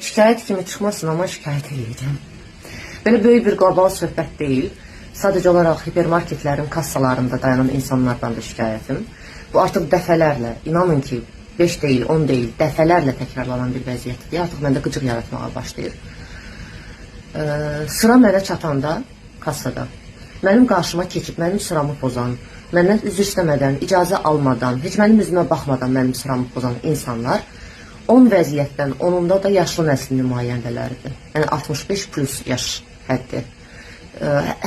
Şikayət kimi çıxmasın, amma şikayət edəcəm. Belə böyük bir qlobal söhbət deyil. Sadəcə olaraq hipermarketlərin kassalarında dayanan insanlardan da şikayətim. Bu artıq dəfələrlə, inanın ki, 5 deyil, 10 deyil, dəfələrlə təkrarlanan bir vəziyyətdir. Artıq məndə qıcıq yaratmağa başlayır. Sıra mənə çatanda, kassada, mənim qarşıma keçib, mənim sıramı pozan, məndən üzr istəmədən, icazə almadan, heç mənim üzümə baxmadan mənim sıramı pozan insanlar 10 vəziyyətdən 10'unda da yaşlı nəsil nümayəndələridir. Yəni 65 plus yaş həddi.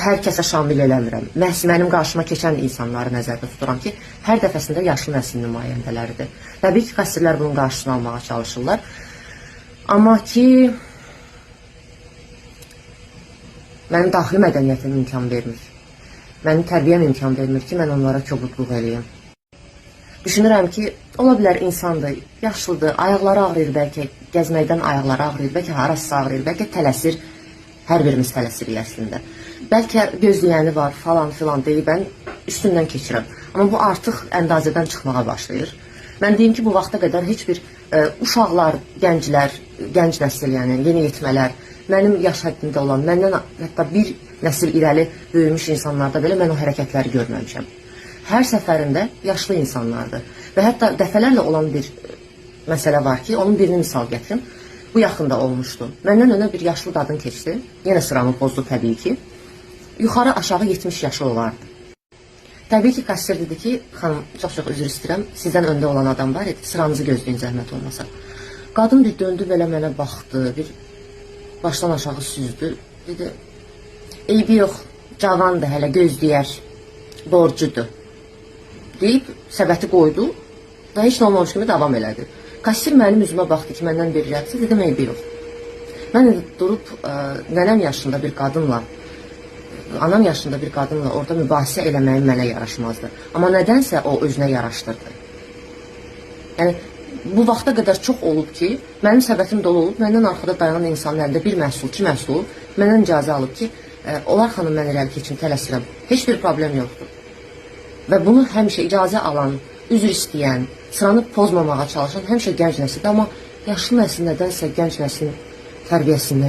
Hər kəsə şamil eləmirəm. Məhz mənim qarşıma keçən insanları nəzərdə tuturam ki, hər dəfəsində yaşlı nəsil nümayəndələridir. Təbii ki, kassirlər bunun qarşısını almağa çalışırlar. Amma ki, mənim daxili mədəniyyətim imkan vermir. Mənim tərbiyəm imkan vermir ki, mən onlara kobudluq eləyim. Düşünürəm ki, ola bilər insandır, yaşlıdır, ayaqları ağrıyır bəlkə, gəzməkdən ayaqları ağrıyır, bəlkə harası ağrıyır, bəlkə tələsir, hər birimiz tələsirik əslində. Bəlkə gözləyəni var, falan filan deyib, mən üstündən keçirəm. Amma bu artıq əndazədən çıxmağa başlayır. Mən deyim ki, bu vaxta qədər heç bir uşaqlar, gənclər, gənc nəsil, yəni yeni yetmələr, mənim yaş həddində olan, məndən hətta bir nəsil irəli böyümüş insanlarda belə mən o hərəkətləri görməmişəm. Hər səfərində yaşlı insanlardır. Və hətta dəfələrlə olan bir məsələ var ki, onun birini misal gətirim. Bu yaxında olmuşdu. Məndən önə bir yaşlı qadın keçdi. Yenə sıramı pozdu təbii ki. Yuxarı aşağı 70 yaşı olardı. Təbii ki, kassir dedi ki, xanım, çox-çox üzr istəyirəm, sizdən öndə olan adam var idi, sıranızı gözləyin zəhmət olmasa. Qadın bir döndü belə mənə baxdı, bir başdan aşağı süzdü. Dedi, eybi yox, cavandır, hələ gözləyər, borcudur. Deyib, səbəti qoydu və heç nə olmamış kimi davam elədi. Kassir mənim üzümə baxdı ki, məndən bir reaksiya, dedim, eybi yox. Mən durub nənəm yaşında bir qadınla, anam yaşında bir qadınla orada mübahisə eləməyim mənə yaraşmazdı. Amma nədənsə o özünə yaraşdırdı. Yəni, bu vaxta qədər çox olub ki, mənim səbətim dolu olub, məndən arxada dayanan insanın əlində bir məhsul, iki məhsul olub, məndən icazə alıb ki, olar xanım, mən irəli keçim, tələsirəm. Heç bir problem yoxdur. Və bunu həmişə icazə alan, üzr istəyən, sıranı pozmamağa çalışan həmişə gənc nəsildir. Amma yaşlı nəsil nədənsə gənc nəslin tərbiyəsindən